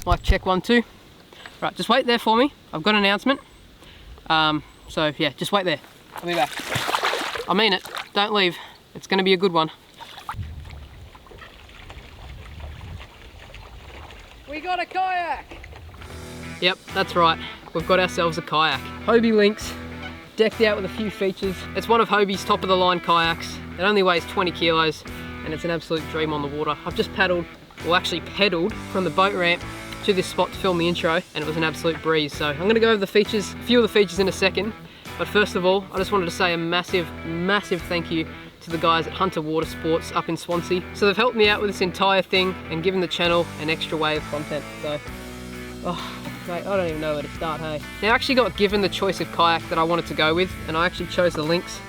Mic check 1, 2. Right, just wait there for me. I've got an announcement. So yeah, just wait there. I'll be back. I mean it, don't leave. It's gonna be a good one. We got a kayak! Yep, that's right. We've got ourselves a kayak. Hobie Lynx, decked out with a few features. It's one of Hobie's top of the line kayaks. It only weighs 20 kilos and it's an absolute dream on the water. I've just paddled, well actually pedaled from the boat ramp to this spot to film the intro and it was an absolute breeze. So I'm gonna go over the features, a few of the features in a second. But first of all, I just wanted to say a massive, massive thank you to the guys at Hunter Water Sports up in Swansea. So they've helped me out with this entire thing and given the channel an extra way of content. So, oh, mate, I don't even know where to start, hey. Now I actually got given the choice of kayak that I wanted to go with and I actually chose the Lynx.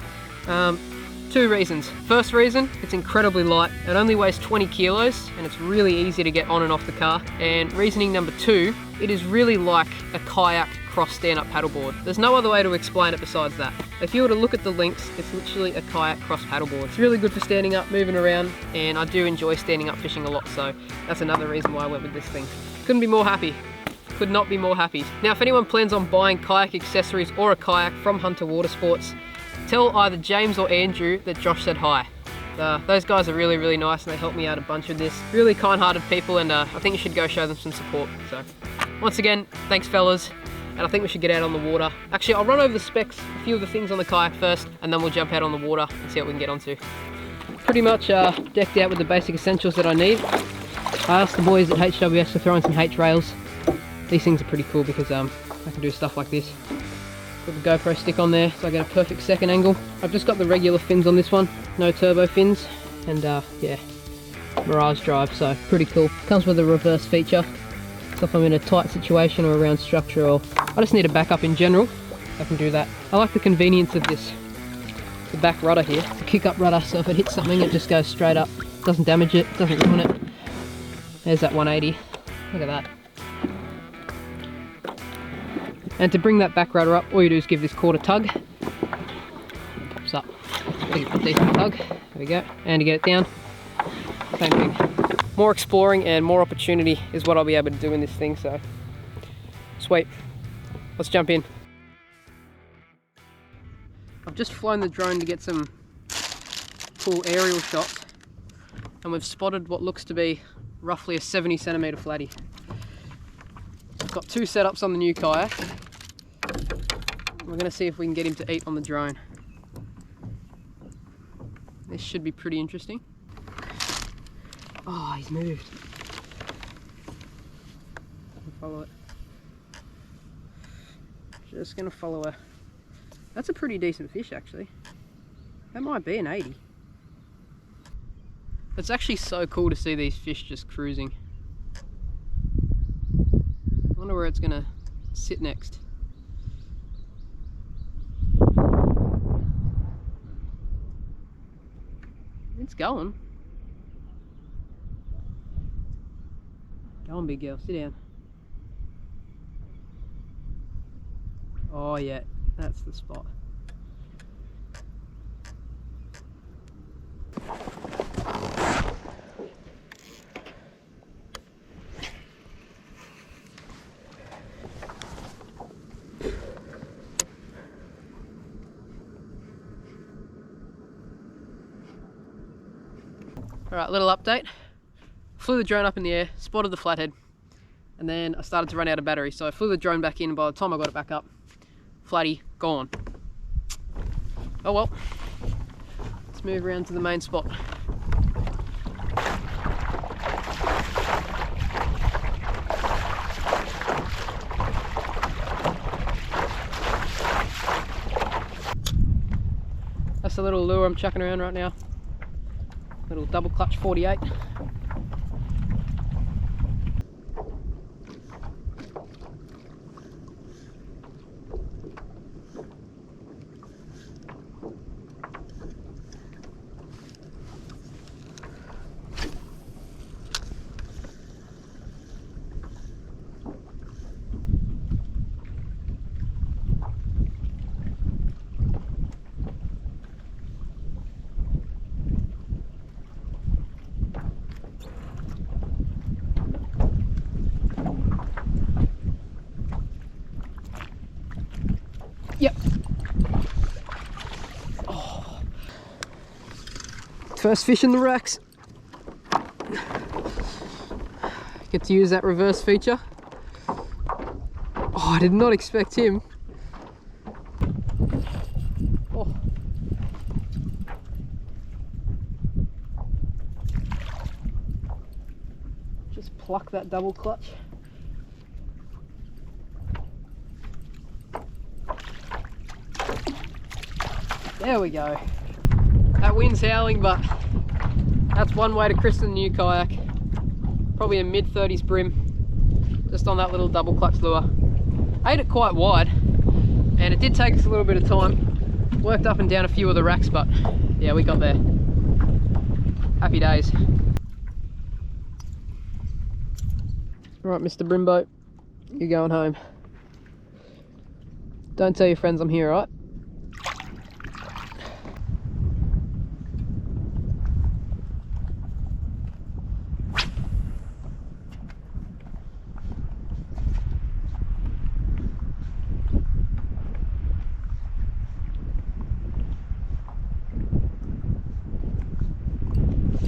2 reasons. First reason, it's incredibly light. It only weighs 20 kilos and it's really easy to get on and off the car. And reasoning number 2, it is really like a kayak cross stand-up paddleboard. There's no other way to explain it besides that. If you were to look at the Lynx, it's literally a kayak cross paddleboard. It's really good for standing up, moving around, and I do enjoy standing up fishing a lot, so that's another reason why I went with this thing. Couldn't be more happy. Could not be more happy. Now, if anyone plans on buying kayak accessories or a kayak from Hunter Water Sports, tell either James or Andrew that Josh said hi. Those guys are really, really nice and they helped me out a bunch with this. Really kind-hearted people and I think you should go show them some support. So, once again, thanks fellas. And I think we should get out on the water. Actually, I'll run over the specs, a few of the things on the kayak first, and then we'll jump out on the water and see what we can get onto. Pretty much decked out with the basic essentials that I need. I asked the boys at HWS to throw in some H rails. These things are pretty cool because I can do stuff like this. Put the GoPro stick on there so I get a perfect second angle. I've just got the regular fins on this one, no turbo fins, and yeah, Mirage drive, so pretty cool. Comes with a reverse feature. So if I'm in a tight situation or around structure or I just need a backup in general, I can do that. I like the convenience of this, the back rudder here, the kick up rudder, so if it hits something it just goes straight up, doesn't damage it, doesn't ruin it. There's that 180, look at that. And to bring that back rudder up, all you do is give this cord a tug, pops up, give it a decent tug, there we go, and to get it down, same thing. More exploring and more opportunity is what I'll be able to do in this thing, so sweet. Let's jump in. I've just flown the drone to get some cool aerial shots and we've spotted what looks to be roughly a 70 centimeter flatty. I've got 2 setups on the new kayak. We're going to see if we can get him to eat on the drone. This should be pretty interesting. Oh, he's moved. Follow it. Just gonna follow her. That's a pretty decent fish actually. That might be an 80. It's actually so cool to see these fish just cruising. I wonder where it's gonna sit next. It's going. Go on, big girl, sit down. Oh yeah, that's the spot. Alright, little update. Flew the drone up in the air, spotted the flathead, and then I started to run out of battery, so I flew the drone back in, and by the time I got it back up, flatty, gone. Oh well, let's move around to the main spot. That's the little lure I'm chucking around right now. Little double clutch 48. First fish in the racks. Get to use that reverse feature. Oh, I did not expect him. Oh. Just pluck that double clutch. There we go. That wind's howling, but that's one way to christen the new kayak. Probably a mid-30s brim, just on that little double clutch lure. Ate it quite wide, and it did take us a little bit of time. Worked up and down a few of the racks, but yeah, we got there. Happy days. Right, Mr. Brimboat, you're going home. Don't tell your friends I'm here, right?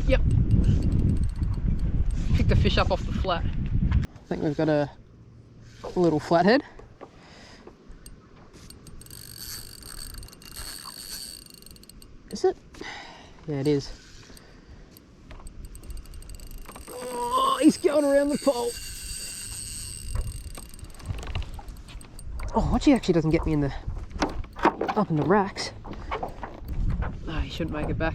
Yep. Picked the fish up off the flat. I think we've got a little flathead. Is it? Yeah, it is. Oh, he's going around the pole. Oh, watch, he actually doesn't get me in the up in the racks. No, he shouldn't make it back.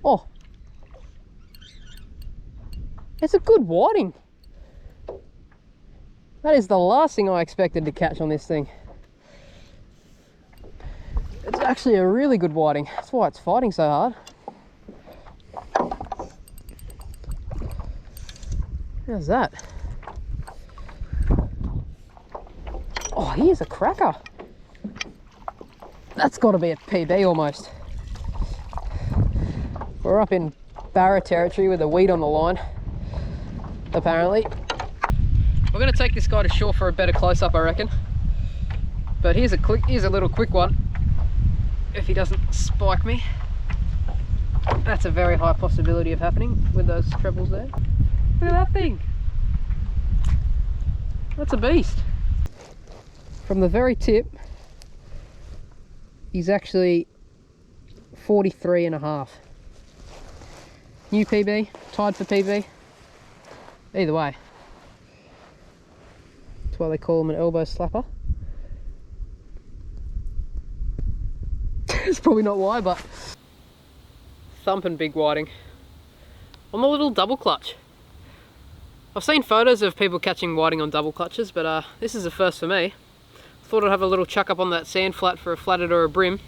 Oh, it's a good whiting. That is the last thing I expected to catch on this thing. It's actually a really good whiting. That's why it's fighting so hard. How's that? Oh, he is a cracker. That's got to be a PB almost. We're up in Barra territory with a weed on the line, apparently. We're going to take this guy to shore for a better close-up, I reckon. But here's a little quick one. If he doesn't spike me, that's a very high possibility of happening with those trebles there. Look at that thing. That's a beast. From the very tip, he's actually 43.5. New PB, tied for PB. Either way. That's why they call him an elbow slapper. It's probably not why, but thumping big whiting on the little double clutch. I've seen photos of people catching whiting on double clutches, but this is the first for me. Thought I'd have a little chuck up on that sand flat for a flathead or a brim.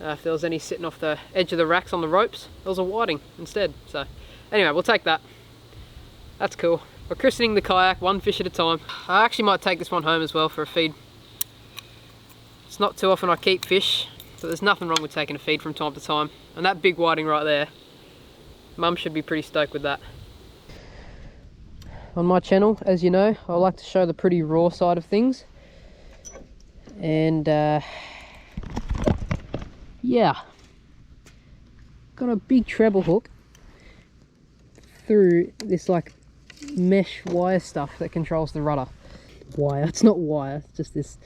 If there was any sitting off the edge of the racks on the ropes, there was a whiting instead. So anyway, we'll take that. That's cool. We're christening the kayak one fish at a time. I actually might take this one home as well for a feed. It's not too often I keep fish, but there's nothing wrong with taking a feed from time to time. And that big whiting right there, Mum should be pretty stoked with that. On my channel, as you know, I like to show the pretty raw side of things. And yeah, got a big treble hook through this like mesh wire stuff that controls the rudder. Wire, it's not wire, it's just this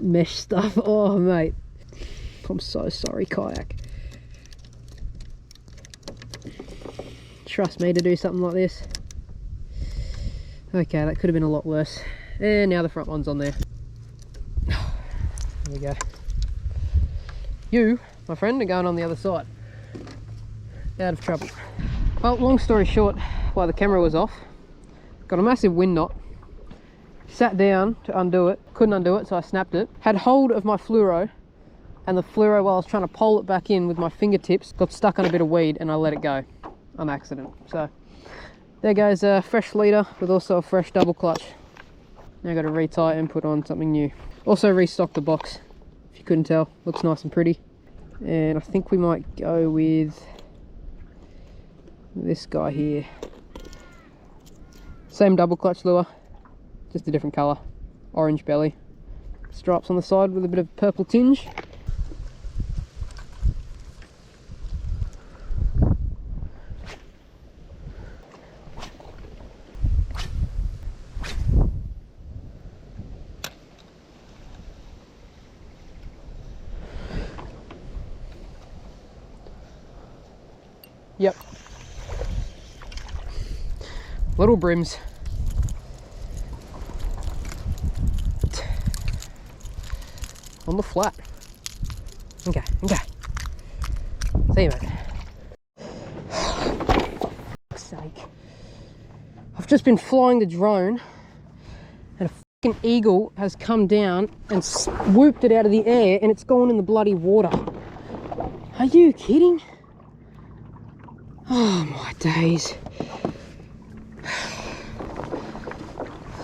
mesh stuff. Oh mate, I'm so sorry, kayak. Trust me to do something like this. Okay, that could have been a lot worse. And now the front one's on there. There we go. You, my friend, are going on the other side. Out of trouble. Well, long story short, while the camera was off, got a massive wind knot. Sat down to undo it, couldn't undo it, so I snapped it. Had hold of my fluoro, and the fluoro, while I was trying to pole it back in with my fingertips, got stuck on a bit of weed and I let it go on accident. So there goes a fresh leader with also a fresh double clutch. Now I've got to retie and put on something new. Also restocked the box, if you couldn't tell. Looks nice and pretty. And I think we might go with this guy here. Same double clutch lure, just a different colour. orange belly. Stripes on the side with a bit of purple tinge. Yep. Little brims. On the flat. Okay, okay. See you, mate. For fuck's sake. I've just been flying the drone and a fucking eagle has come down and swooped it out of the air and it's gone in the bloody water. Are you kidding? Oh my days.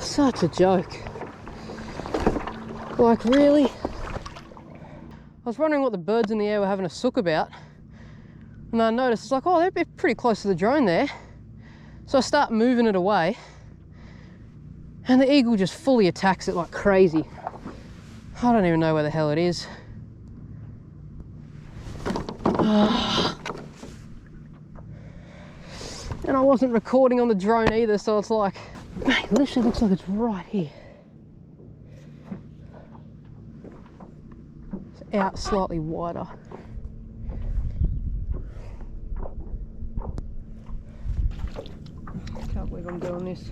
Such a joke. Like, really? I was wondering what the birds in the air were having a sook about. And I noticed, it's like, oh, they're pretty close to the drone there. So I start moving it away. And the eagle just fully attacks it like crazy. I don't even know where the hell it is. And I wasn't recording on the drone either, so it's like, mate, it literally looks like it's right here. It's out slightly wider. Can't believe I'm doing this.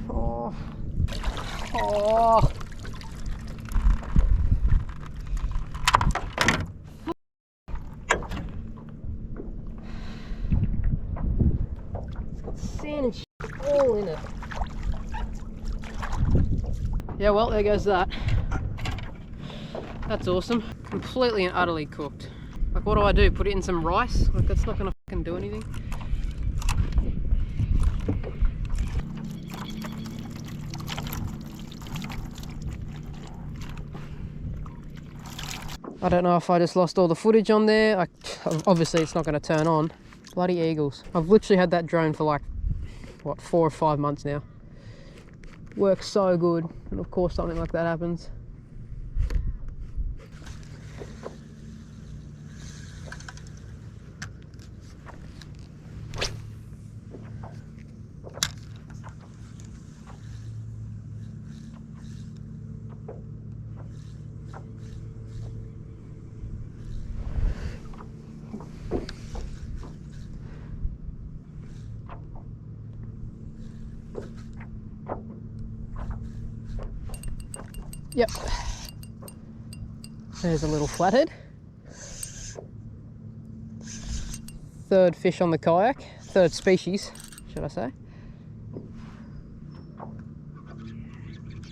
Oh. Oh. Sand and shit all in it. Yeah, well, there goes that. That's awesome. Completely and utterly cooked. Like, what do I do? Put it in some rice? Like, that's not gonna fucking do anything. I don't know if I just lost all the footage on there. Obviously, it's not gonna turn on. Bloody eagles. I've literally had that drone for like, what, 4 or 5 months now. Works so good, and of course something like that happens. Yep. There's a little flathead. Third fish on the kayak. Third species, should I say.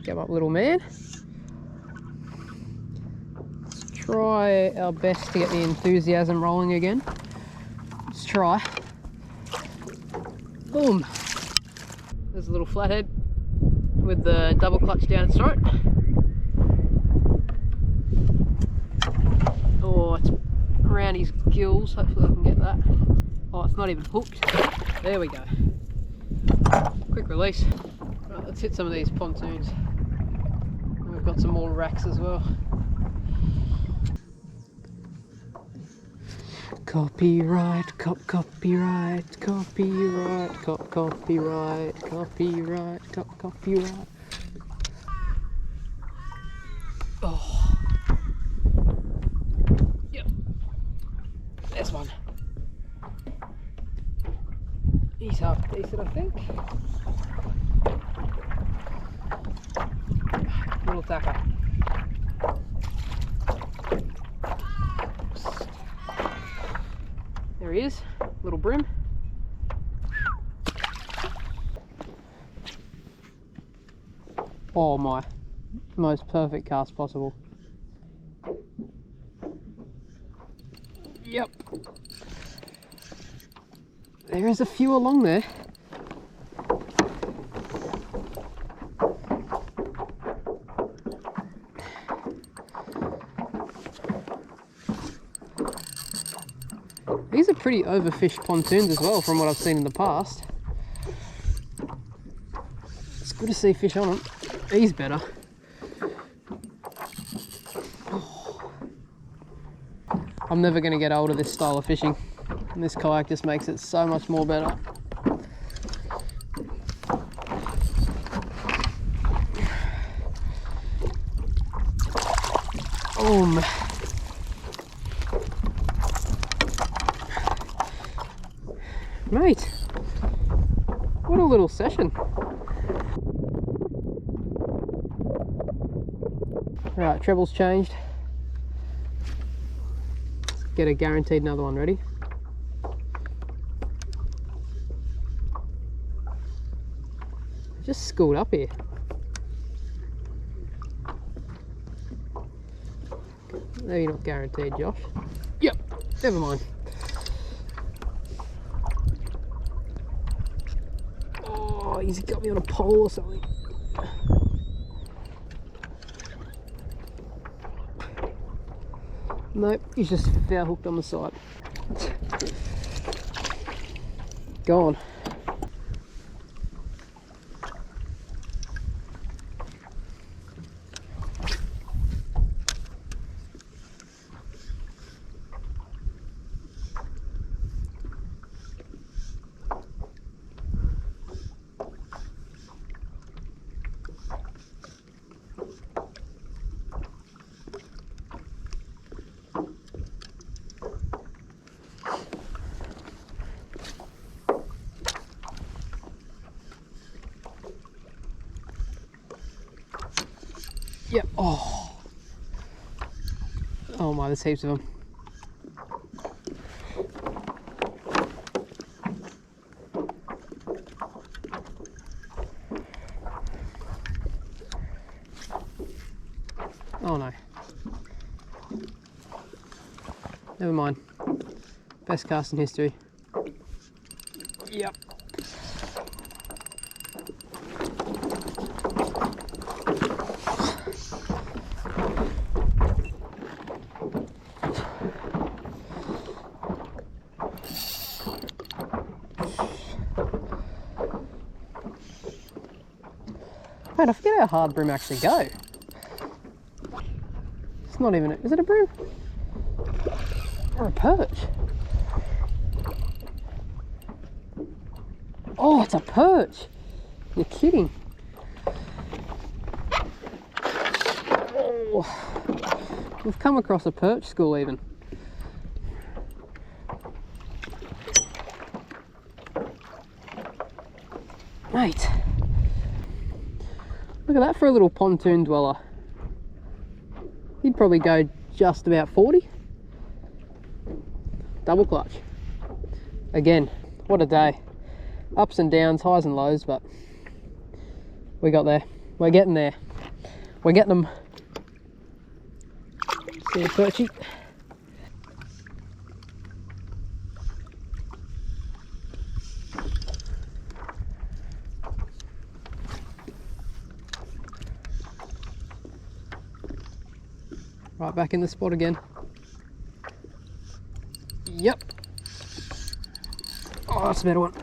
Come up, little man. Let's try our best to get the enthusiasm rolling again. Let's try. Boom. There's a little flathead with the double clutch down its throat. Oh, it's around his gills. Hopefully I can get that. Oh, it's not even hooked. There we go. Quick release. Right, let's hit some of these pontoons. And we've got some more racks as well. Copyright, copyright, copyright, copyright, copyright, copyright. Oh. Yep. There's one. He's half decent, I think. Little tacker. There he is, little brim. Oh my, most perfect cast possible. Yep. There is a few along there. These are pretty overfished pontoons as well from what I've seen in the past. It's good to see fish on them. He's better. I'm never going to get old of this style of fishing. And this kayak just makes it so much more better. Mate, what a little session. Right, treble's changed. Let's get a guaranteed another one ready. Just schooled up here. Maybe not guaranteed, Josh. Yep, never mind. Oh, he's got me on a pole or something. Nope, he's just foul hooked on the side. Gone. Yep. Oh. Oh my, there's heaps of them. Oh no. Never mind. Best cast in history. Yep. Mate, I forget how hard bream actually go. It's not even, is it a bream? Or a perch? Oh, it's a perch. You're kidding. Oh, we've come across a perch school even. Mate. Look at that for a little pontoon dweller. He'd probably go just about 40. Double clutch. Again, what a day. Ups and downs, highs and lows, but we got there. We're getting there. We're getting them. See the perchy. Right back in the spot again. Yep. Oh, that's a better one.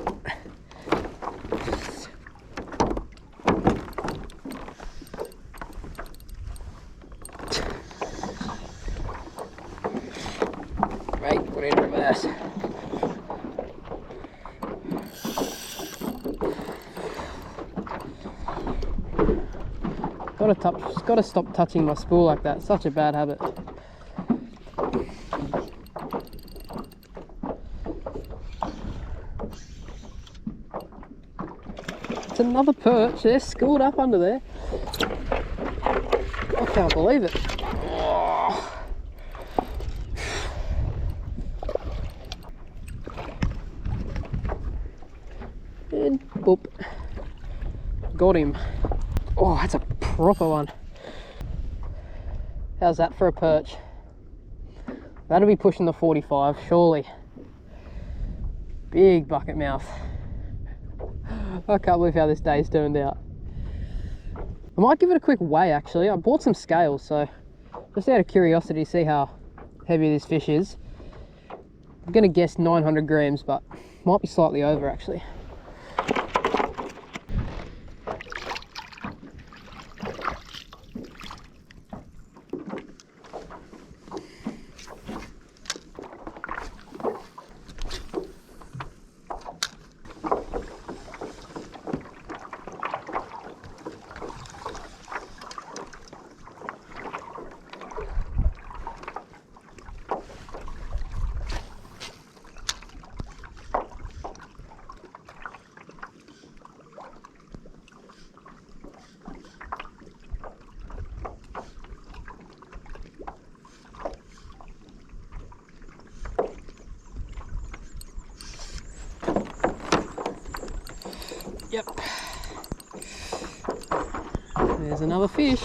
Right, what do you do with this? Gotta stop touching my spool like that. Such a bad habit. It's another perch. They're schooled up under there. I can't believe it. Oh. And boop. Got him. Oh, that's a proper one. How's that for a perch? That'll be pushing the 45, surely. Big bucket mouth. I can't believe how this day's turned out. I might give it a quick weigh actually. I bought some scales, so just out of curiosity, see how heavy this fish is. I'm gonna guess 900 grams, but might be slightly over actually. There's another fish.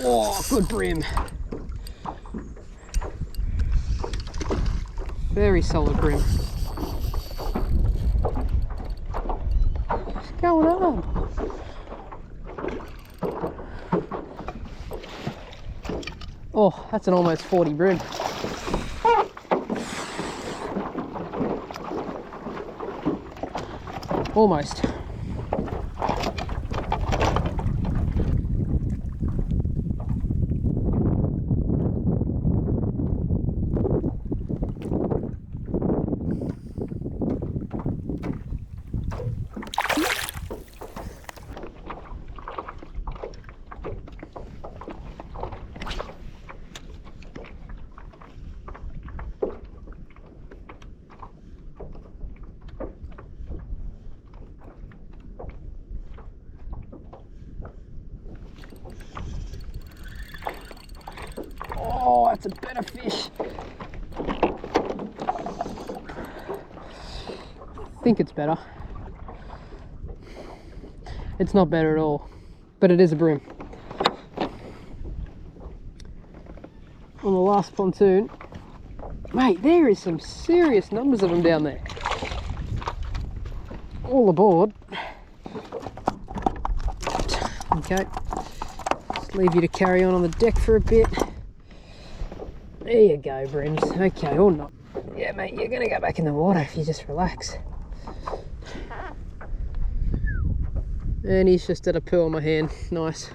Oh, good brim. Very solid brim. What's going on? Oh, that's an almost 40 brim. Almost. Oh, that's a better fish. I think it's better. It's not better at all, but it is a brim. On the last pontoon, mate, there is some serious numbers of them down there. All aboard. Okay, just leave you to carry on the deck for a bit. There you go, brims. Okay, or not. Yeah, mate, you're gonna go back in the water if you just relax. And he's just at a poo on my hand. Nice.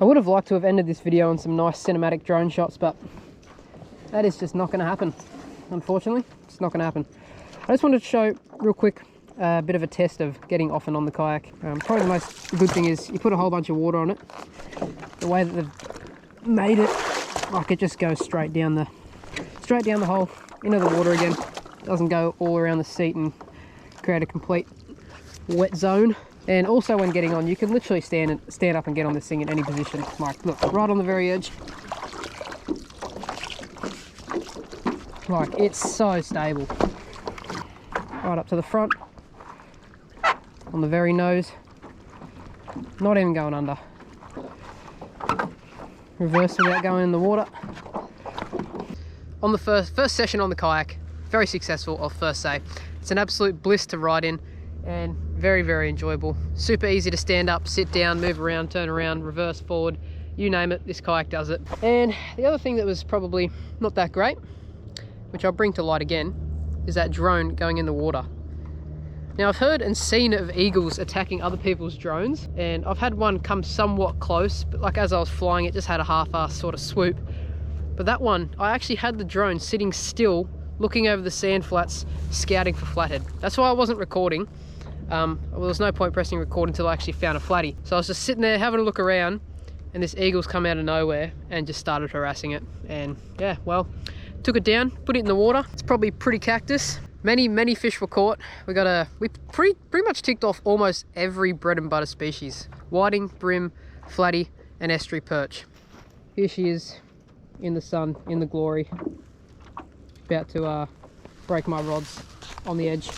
I would have liked to have ended this video on some nice cinematic drone shots, but that is just not gonna happen. Unfortunately, it's not gonna happen. I just wanted to show real quick a bit of a test of getting off and on the kayak. Probably the most good thing is you put a whole bunch of water on it. The way that they've made it, like, it just goes straight down the hole into the water again. Doesn't go all around the seat and create a complete wet zone. And also when getting on, you can literally stand up and get on this thing in any position. Like, look, right on the very edge. Like, it's so stable. Right up to the front, on the very nose, not even going under. Reverse without going in the water. On the first session on the kayak, very successful, I'll first say. It's an absolute bliss to ride in and very, very enjoyable. Super easy to stand up, sit down, move around, turn around, reverse, forward, you name it, this kayak does it. And the other thing that was probably not that great, which I'll bring to light again, is that drone going in the water. Now, I've heard and seen of eagles attacking other people's drones, and I've had one come somewhat close, but like as I was flying, it just had a half-assed sort of swoop. But that one, I actually had the drone sitting still, looking over the sand flats, scouting for flathead. That's why I wasn't recording. Well, there was no point pressing record until I actually found a flatty. So I was just sitting there having a look around, and this eagle's come out of nowhere and just started harassing it. And yeah, well, took it down, put it in the water. It's probably pretty cactus. Many fish were caught. We pretty much ticked off almost every bread and butter species. Whiting, brim, flatty, and estuary perch. Here she is in the sun, in the glory. About to break my rods on the edge.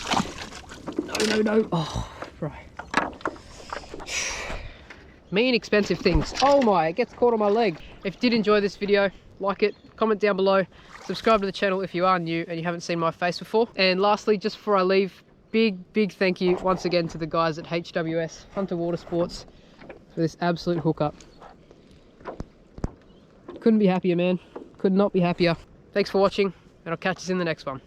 No. Oh, right. Me and expensive things. Oh my, it gets caught on my leg. If you did enjoy this video, like it, comment down below, subscribe to the channel if you are new and you haven't seen my face before. And lastly, just before I leave, big thank you once again to the guys at HWS, Hunter Water Sports, for this absolute hookup. Couldn't be happier, man. Could not be happier. Thanks for watching, and I'll catch you in the next one.